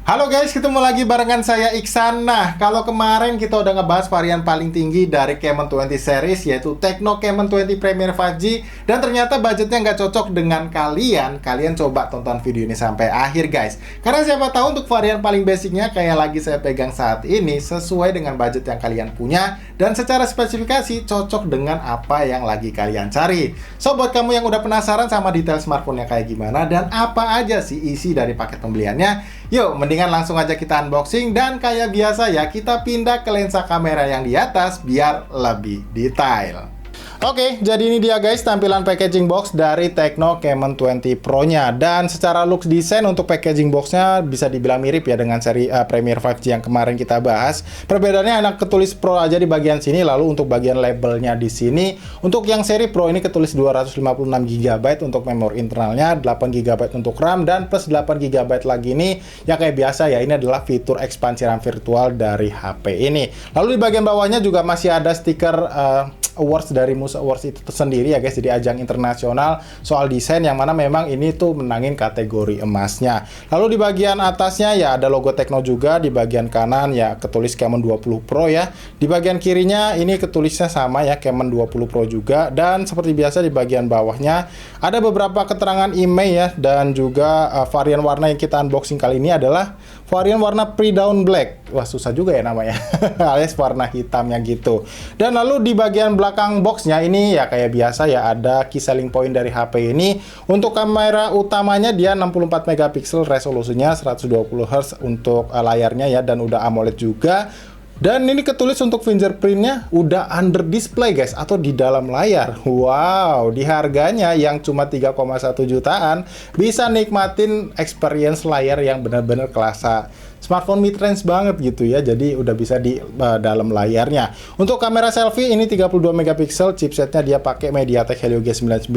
Halo guys, ketemu lagi barengan saya Iksan. Nah, kalau kemarin kita udah ngebahas varian paling tinggi dari Camon 20 series, yaitu Tecno Camon 20 Premier 5G, dan ternyata budgetnya nggak cocok dengan kalian. Kalian coba tonton video ini sampai akhir guys, karena siapa tahu untuk varian paling basicnya kayak lagi saya pegang saat ini sesuai dengan budget yang kalian punya, dan secara spesifikasi cocok dengan apa yang lagi kalian cari. So, buat kamu yang udah penasaran sama detail smartphone-nya kayak gimana dan apa aja sih isi dari paket pembeliannya, yuk mendingan langsung aja kita unboxing, dan kayak biasa ya, kita pindah ke lensa kamera yang di atas biar lebih detail. Oke, jadi ini dia guys tampilan packaging box dari Tecno Camon 20 Pro-nya. Dan secara looks desain untuk packaging box-nya bisa dibilang mirip ya dengan seri Premier 5G yang kemarin kita bahas. Perbedaannya anak ketulis Pro aja di bagian sini, lalu untuk bagian labelnya di sini. Untuk yang seri Pro ini ketulis 256 GB untuk memori internalnya, 8 GB untuk RAM, dan plus 8 GB lagi ini yang kayak biasa ya, ini adalah fitur ekspansi RAM virtual dari HP ini. Lalu di bagian bawahnya juga masih ada stiker awards dari Musa Awards itu sendiri ya guys, jadi ajang internasional soal desain yang mana memang ini tuh menangin kategori emasnya. Lalu di bagian atasnya ya ada logo Tecno juga, di bagian kanan ya ketulis Camon 20 Pro ya. Di bagian kirinya ini ketulisnya sama ya, Camon 20 Pro juga, dan seperti biasa di bagian bawahnya ada beberapa keterangan email ya, dan juga varian warna yang kita unboxing kali ini adalah varian warna pre-dawn black. Wah, susah juga ya namanya. Alias warna hitamnya gitu. Dan lalu di bagian belakang boxnya ini ya kayak biasa ya ada key selling point dari HP ini. Untuk kamera utamanya dia 64 megapiksel, resolusinya 120 Hz untuk layarnya ya, dan udah AMOLED juga. Dan ini ketulis untuk fingerprintnya udah under display guys, atau di dalam layar. Wow, di harganya yang cuma 3,1 jutaan bisa nikmatin experience layar yang benar-benar kelasa smartphone mid-range banget gitu ya. Jadi udah bisa di dalam layarnya. Untuk kamera selfie ini 32 megapiksel, chipsetnya dia pakai MediaTek Helio G99.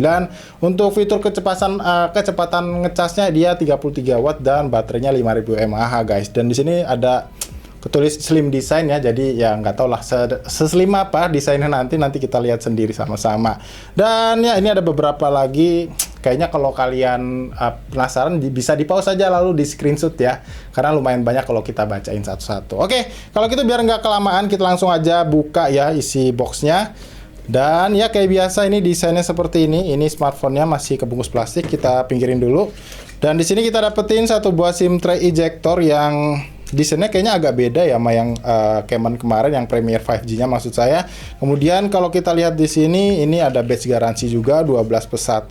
Untuk fitur kecepatan ngecasnya dia 33 watt dan baterainya 5000 mAh guys. Dan di sini ada ketulis slim design ya, jadi ya nggak tau lah seslim apa desainnya, nanti kita lihat sendiri sama-sama. Dan ya ini ada beberapa lagi, kayaknya kalau kalian penasaran bisa di pause aja lalu di screenshot ya, karena lumayan banyak kalau kita bacain satu-satu. Oke, kalau gitu biar nggak kelamaan kita langsung aja buka ya isi boxnya. Dan ya kayak biasa ini desainnya seperti ini smartphone-nya masih kebungkus plastik, kita pinggirin dulu. Dan di sini kita dapetin satu buah SIM tray ejector yang desainnya kayaknya agak beda ya sama yang Camon kemarin yang Premier 5G-nya maksud saya. Kemudian kalau kita lihat di sini ini ada badge garansi juga 12+1.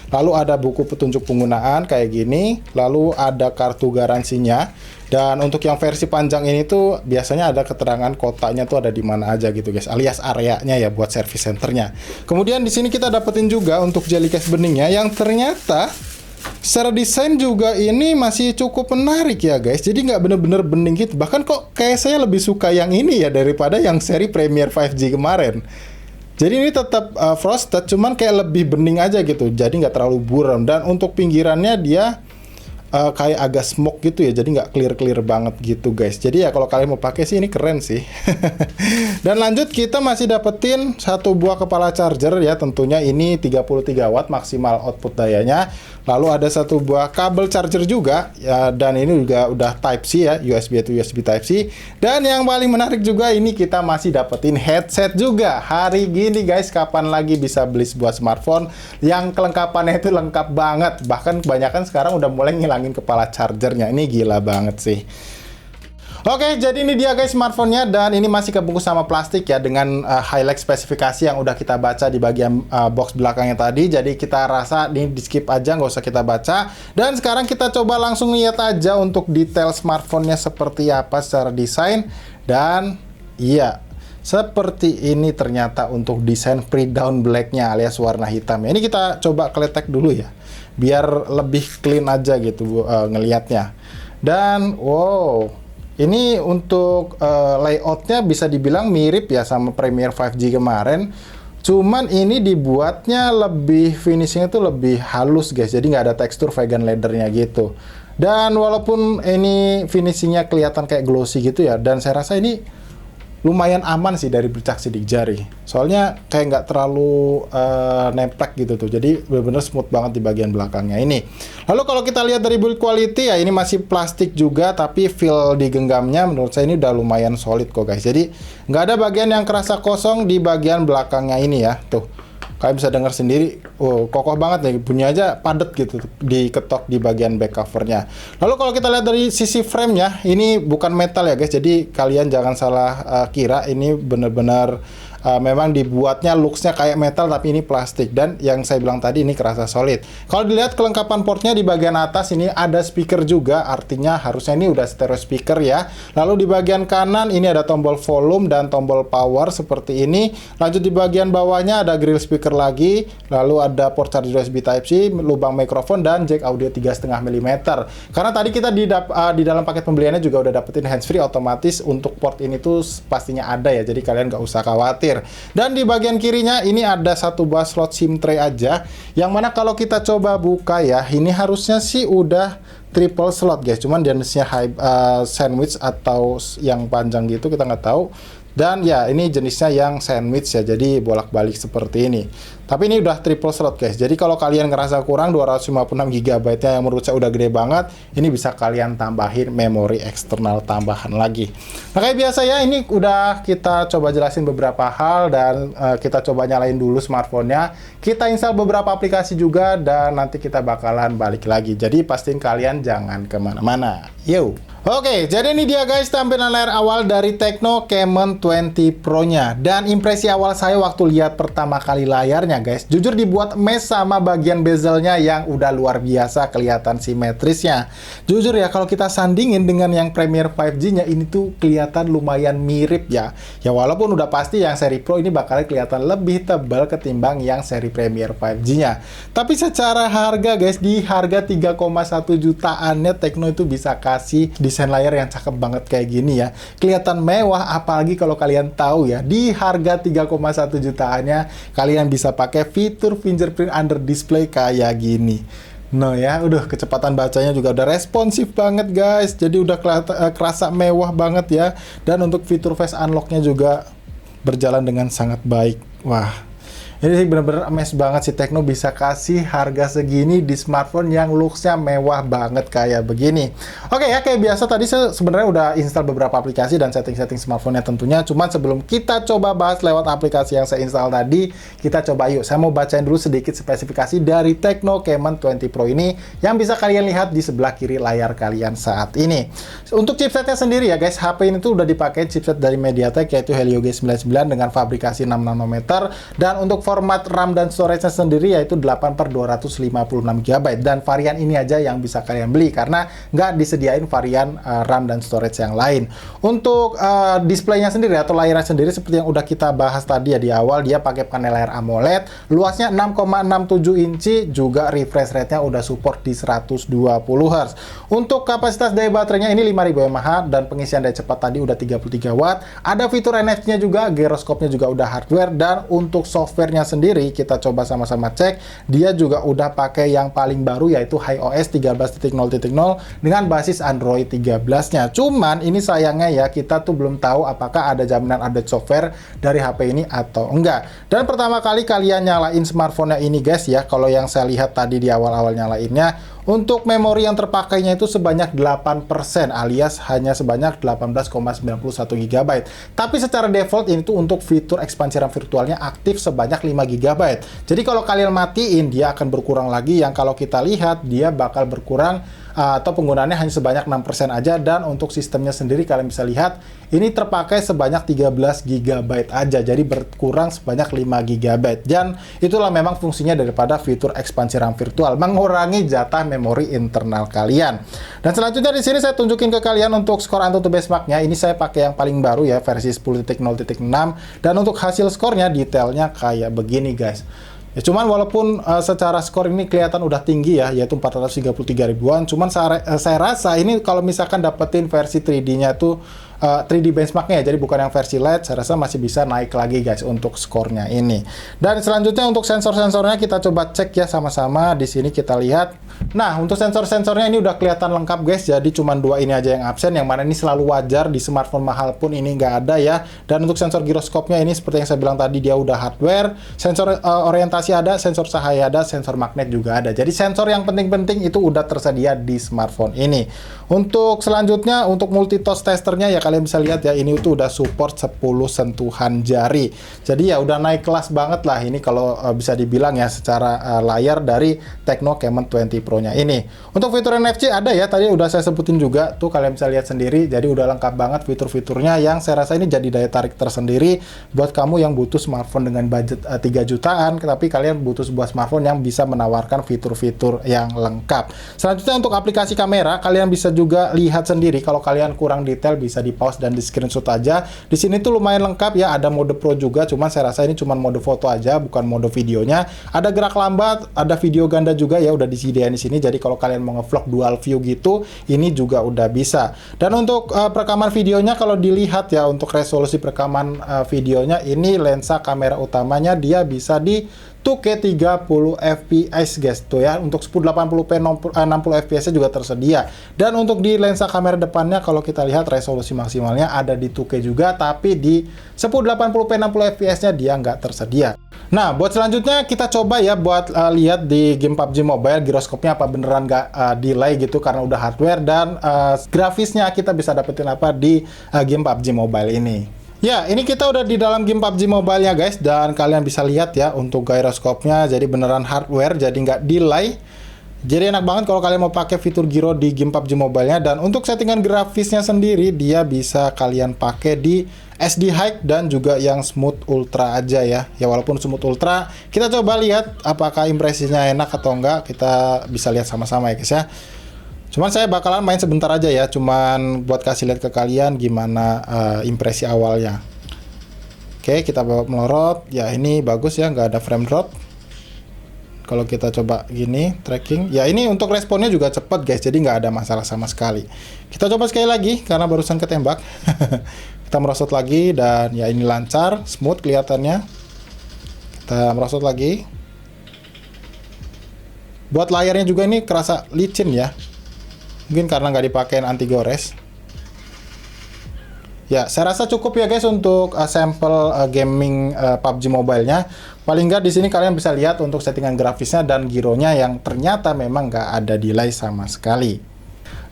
Lalu ada buku petunjuk penggunaan kayak gini, lalu ada kartu garansinya. Dan untuk yang versi panjang ini tuh biasanya ada keterangan kotanya tuh ada di mana aja gitu guys, alias areanya ya buat service centernya. Kemudian di sini kita dapetin juga untuk jelly case beningnya yang ternyata secara desain juga ini masih cukup menarik ya guys. Jadi nggak bener-bener bening gitu. Bahkan kok kayak saya lebih suka yang ini ya daripada yang seri Premier 5G kemarin. Jadi ini tetap frosted, cuman kayak lebih bening aja gitu. Jadi nggak terlalu buram. Dan untuk pinggirannya dia kayak agak smoke gitu ya, jadi nggak clear banget gitu guys. Jadi ya kalau kalian mau pakai sih ini keren sih. Dan lanjut kita masih dapetin satu buah kepala charger ya, tentunya ini 33 watt maksimal output dayanya. Lalu ada satu buah kabel charger juga ya, dan ini juga udah Type C ya, USB to USB Type C. Dan yang paling menarik juga ini kita masih dapetin headset juga. Hari gini guys, kapan lagi bisa beli sebuah smartphone yang kelengkapannya itu lengkap banget. Bahkan kebanyakan sekarang udah mulai ngilangin kepala chargernya. Ini gila banget sih. Oke, jadi ini dia guys smartphone-nya, dan ini masih kebungkus sama plastik ya dengan highlight spesifikasi yang udah kita baca di bagian box belakangnya tadi. Jadi kita rasa ini di skip aja, nggak usah kita baca. Dan sekarang kita coba langsung lihat aja untuk detail smartphone-nya seperti apa secara desain. Dan iya, seperti ini ternyata untuk desain pre-dawn black-nya alias warna hitam. Ini kita coba kletek dulu ya, biar lebih clean aja gitu ngelihatnya. Dan wow, ini untuk layoutnya bisa dibilang mirip ya sama Premier 5G kemarin. Cuman ini dibuatnya lebih, finishingnya tuh lebih halus guys. Jadi nggak ada tekstur vegan leathernya gitu. Dan walaupun ini finishingnya kelihatan kayak glossy gitu ya, dan saya rasa ini lumayan aman sih dari bercak sidik jari. Soalnya kayak nggak terlalu nemplek gitu tuh. Jadi benar-benar smooth banget di bagian belakangnya ini. Lalu kalau kita lihat dari build quality ya, ini masih plastik juga, tapi feel di genggamnya menurut saya ini udah lumayan solid kok guys. Jadi nggak ada bagian yang kerasa kosong di bagian belakangnya ini ya. Tuh. Kalian bisa dengar sendiri, kokoh banget nih, bunyi aja padat gitu, diketok di bagian back covernya. Lalu kalau kita lihat dari sisi frame-nya, ini bukan metal ya guys, jadi kalian jangan salah kira, ini benar-benar memang dibuatnya looks-nya kayak metal tapi ini plastik, dan yang saya bilang tadi ini kerasa solid. Kalau dilihat kelengkapan portnya di bagian atas ini ada speaker juga, artinya harusnya ini udah stereo speaker ya. Lalu di bagian kanan ini ada tombol volume dan tombol power seperti ini. Lanjut di bagian bawahnya ada grill speaker lagi, lalu ada port charger USB Type-C, lubang mikrofon dan jack audio 3,5 mm. Karena tadi kita di dalam paket pembeliannya juga udah dapetin handsfree otomatis, untuk port ini tuh pastinya ada ya, jadi kalian nggak usah khawatir. Dan di bagian kirinya ini ada satu buah slot SIM tray aja, yang mana kalau kita coba buka ya, ini harusnya sih udah triple slot guys, cuman jenisnya sandwich atau yang panjang gitu kita nggak tahu. Dan ya ini jenisnya yang sandwich ya, jadi bolak-balik seperti ini. Tapi ini udah triple slot guys, jadi kalau kalian ngerasa kurang 256 GB nya yang menurut saya udah gede banget, ini bisa kalian tambahin memori eksternal tambahan lagi. Nah kayak biasa ya, ini udah kita coba jelasin beberapa hal, dan kita coba nyalain dulu smartphone-nya, kita install beberapa aplikasi juga, dan nanti kita bakalan balik lagi. Jadi pastiin kalian jangan kemana-mana. Yo! Oke, jadi ini dia guys tampilan layar awal dari Tecno Camon 20 Pro-nya. Dan impresi awal saya waktu lihat pertama kali layarnya guys, jujur dibuat mes sama bagian bezelnya yang udah luar biasa kelihatan simetrisnya. Jujur ya, kalau kita sandingin dengan yang Premiere 5G-nya, ini tuh kelihatan lumayan mirip ya. Ya walaupun udah pasti yang seri Pro ini bakal kelihatan lebih tebal ketimbang yang seri Premiere 5G-nya. Tapi secara harga guys, di harga 3,1 jutaannya Tecno itu bisa kasih desain layar yang cakep banget kayak gini ya, kelihatan mewah. Apalagi kalau kalian tahu ya, di harga 3,1 jutaannya kalian bisa pakai fitur fingerprint under display kayak gini. No ya, udah kecepatan bacanya juga udah responsif banget guys, jadi udah kerasa mewah banget ya. Dan untuk fitur face unlock-nya juga berjalan dengan sangat baik. Wah, ini sih bener-bener amazed banget sih Tecno bisa kasih harga segini di smartphone yang looks-nya mewah banget kayak begini. Oke ya, kayak biasa tadi saya sebenarnya udah install beberapa aplikasi dan setting-setting smartphone-nya tentunya. Cuman sebelum kita coba bahas lewat aplikasi yang saya install tadi, kita coba yuk. Saya mau bacain dulu sedikit spesifikasi dari Tecno Camon 20 Pro ini yang bisa kalian lihat di sebelah kiri layar kalian saat ini. Untuk chipsetnya sendiri ya guys, HP ini tuh udah dipakai chipset dari MediaTek yaitu Helio G99 dengan fabrikasi 6 nanometer, dan untuk format RAM dan storage-nya sendiri yaitu 8/256 GB, dan varian ini aja yang bisa kalian beli karena nggak disediain varian RAM dan storage yang lain. Untuk displaynya sendiri atau layarnya sendiri seperti yang udah kita bahas tadi ya di awal, dia pakai panel layar AMOLED, luasnya 6,67 inci, juga refresh rate-nya udah support di 120 Hz. Untuk kapasitas daya baterainya ini 5000 mAh, dan pengisian daya cepat tadi udah 33 Watt. Ada fitur NFC-nya juga, gyroskopnya juga udah hardware, dan untuk software-nya sendiri kita coba sama-sama cek, dia juga udah pakai yang paling baru yaitu iOS 13.0.0 dengan basis Android 13-nya. Cuman ini sayangnya ya, kita tuh belum tahu apakah ada jaminan update software dari HP ini atau enggak. Dan pertama kali kalian nyalain smartphone-nya ini guys ya, kalau yang saya lihat tadi di awal-awal nyalainnya, untuk memori yang terpakainya itu sebanyak 8%, alias hanya sebanyak 18,91 GB. Tapi secara default ini tuh untuk fitur ekspansi RAM virtualnya aktif sebanyak 5 GB. Jadi kalau kalian matiin, dia akan berkurang lagi, yang kalau kita lihat dia bakal berkurang atau penggunaannya hanya sebanyak 6% aja. Dan untuk sistemnya sendiri kalian bisa lihat ini terpakai sebanyak 13 GB aja, jadi berkurang sebanyak 5 GB. Dan itulah memang fungsinya daripada fitur ekspansi RAM virtual, mengurangi jatah memori internal kalian. Dan selanjutnya di sini saya tunjukin ke kalian untuk skor AnTuTu benchmark-nya. Ini saya pakai yang paling baru ya, versi 10.0.6, dan untuk hasil skornya detailnya kayak begini guys. Ya, cuman walaupun secara skor ini kelihatan udah tinggi ya, yaitu 433 ribuan, cuman saya rasa ini kalau misalkan dapetin versi 3D-nya tuh 3D benchmarknya ya, jadi bukan yang versi LED. Saya rasa masih bisa naik lagi guys untuk skornya ini. Dan selanjutnya untuk sensor-sensornya kita coba cek ya sama-sama. Di sini kita lihat. Nah, untuk sensor-sensornya ini udah kelihatan lengkap guys, jadi cuma dua ini aja yang absen, yang mana ini selalu wajar di smartphone mahal pun ini nggak ada ya. Dan untuk sensor giroskopnya ini seperti yang saya bilang tadi, dia udah hardware. Sensor orientasi ada, sensor cahaya ada, sensor magnet juga ada. Jadi sensor yang penting-penting itu udah tersedia di smartphone ini. Untuk selanjutnya, untuk multitouch testernya ya kalian bisa lihat ya, ini tuh udah support 10 sentuhan jari. Jadi ya udah naik kelas banget lah ini kalau bisa dibilang ya secara layar dari Tecno Camon 20 Pro-nya ini. Untuk fitur NFC ada ya, tadi udah saya sebutin juga tuh, kalian bisa lihat sendiri. Jadi udah lengkap banget fitur-fiturnya, yang saya rasa ini jadi daya tarik tersendiri buat kamu yang butuh smartphone dengan budget 3 jutaan, tapi kalian butuh sebuah smartphone yang bisa menawarkan fitur-fitur yang lengkap. Selanjutnya untuk aplikasi kamera, kalian bisa juga lihat sendiri. Kalau kalian kurang detail bisa di pause dan di screenshot aja. Di sini tuh lumayan lengkap ya, ada mode pro juga, cuman saya rasa ini cuman mode foto aja, bukan mode videonya. Ada gerak lambat, ada video ganda juga ya, udah disediain di sini. Jadi kalau kalian mau ngevlog dual view gitu, ini juga udah bisa. Dan untuk perekaman videonya, kalau dilihat ya, untuk resolusi perekaman videonya ini, lensa kamera utamanya dia bisa di 2K 30 fps guys tuh ya. Untuk 1080p 60 fps juga tersedia. Dan untuk di lensa kamera depannya, kalau kita lihat resolusi maksimalnya ada di 2K juga, tapi di 1080p 60 fps nya dia nggak tersedia. Nah, buat selanjutnya kita coba ya buat lihat di game PUBG Mobile giroskopnya apa beneran nggak delay gitu karena udah hardware, dan grafisnya kita bisa dapetin apa di game PUBG Mobile ini. Ya, ini kita udah di dalam game PUBG Mobile ya guys, dan kalian bisa lihat ya untuk giroskopnya jadi beneran hardware, jadi nggak delay. Jadi enak banget kalau kalian mau pakai fitur giro di game PUBG Mobile-nya. Dan untuk settingan grafisnya sendiri, dia bisa kalian pakai di SD High dan juga yang Smooth Ultra aja ya. Ya walaupun Smooth Ultra, kita coba lihat apakah impresinya enak atau enggak. Kita bisa lihat sama-sama ya guys ya. Cuman saya bakalan main sebentar aja ya, cuman buat kasih lihat ke kalian gimana impresi awalnya. Oke, kita bawa melorot. Ya ini bagus ya, nggak ada frame drop. Kalau kita coba gini, tracking. Ya ini untuk responnya juga cepet guys, jadi nggak ada masalah sama sekali. Kita coba sekali lagi, karena barusan ketembak. Kita merosot lagi, dan ya ini lancar, smooth kelihatannya. Kita merosot lagi. Buat layarnya juga ini kerasa licin ya. Mungkin karena nggak dipakein anti gores. Ya, saya rasa cukup ya guys untuk sampel gaming PUBG Mobile-nya. Paling nggak di sini kalian bisa lihat untuk settingan grafisnya dan gironya yang ternyata memang nggak ada delay sama sekali.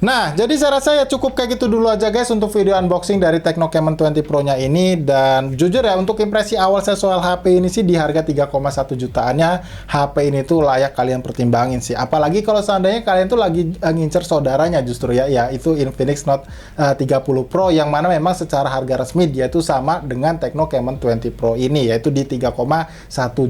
Nah, jadi saya rasa ya cukup kayak gitu dulu aja guys untuk video unboxing dari Tecno Camon 20 Pro-nya ini. Dan jujur ya, untuk impresi awal saya soal HP ini sih, di harga 3,1 jutaannya, HP ini tuh layak kalian pertimbangin sih. Apalagi kalau seandainya kalian tuh lagi ngincer saudaranya justru ya, yaitu Infinix Note 30 Pro, yang mana memang secara harga resmi dia tuh sama dengan Tecno Camon 20 Pro ini, yaitu di 3,1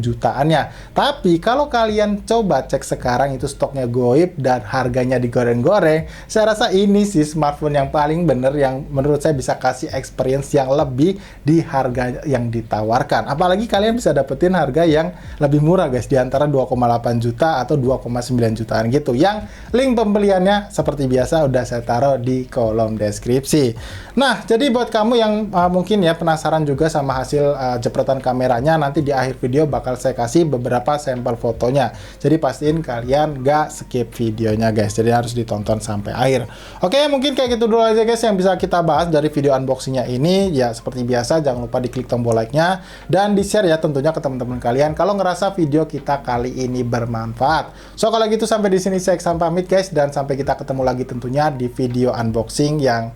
jutaannya. Tapi kalau kalian coba cek sekarang, itu stoknya goib dan harganya digoreng-goreng, saya rasa ini sih smartphone yang paling bener, yang menurut saya bisa kasih experience yang lebih di harga yang ditawarkan. Apalagi kalian bisa dapetin harga yang lebih murah guys, di antara 2,8 juta atau 2,9 jutaan gitu. Yang link pembeliannya seperti biasa udah saya taruh di kolom deskripsi. Nah, jadi buat kamu yang mungkin ya penasaran juga sama hasil jepretan kameranya, nanti di akhir video bakal saya kasih beberapa sampel fotonya. Jadi pastiin kalian gak skip videonya guys, jadi harus ditonton sampai akhir. Oke, mungkin kayak gitu dulu aja guys yang bisa kita bahas dari video unboxingnya ini. Ya seperti biasa, jangan lupa diklik tombol like-nya dan di-share ya tentunya ke teman-teman kalian kalau ngerasa video kita kali ini bermanfaat. So kalau gitu sampai di sini saya Iksan pamit guys, dan sampai kita ketemu lagi tentunya di video unboxing yang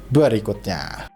berikutnya.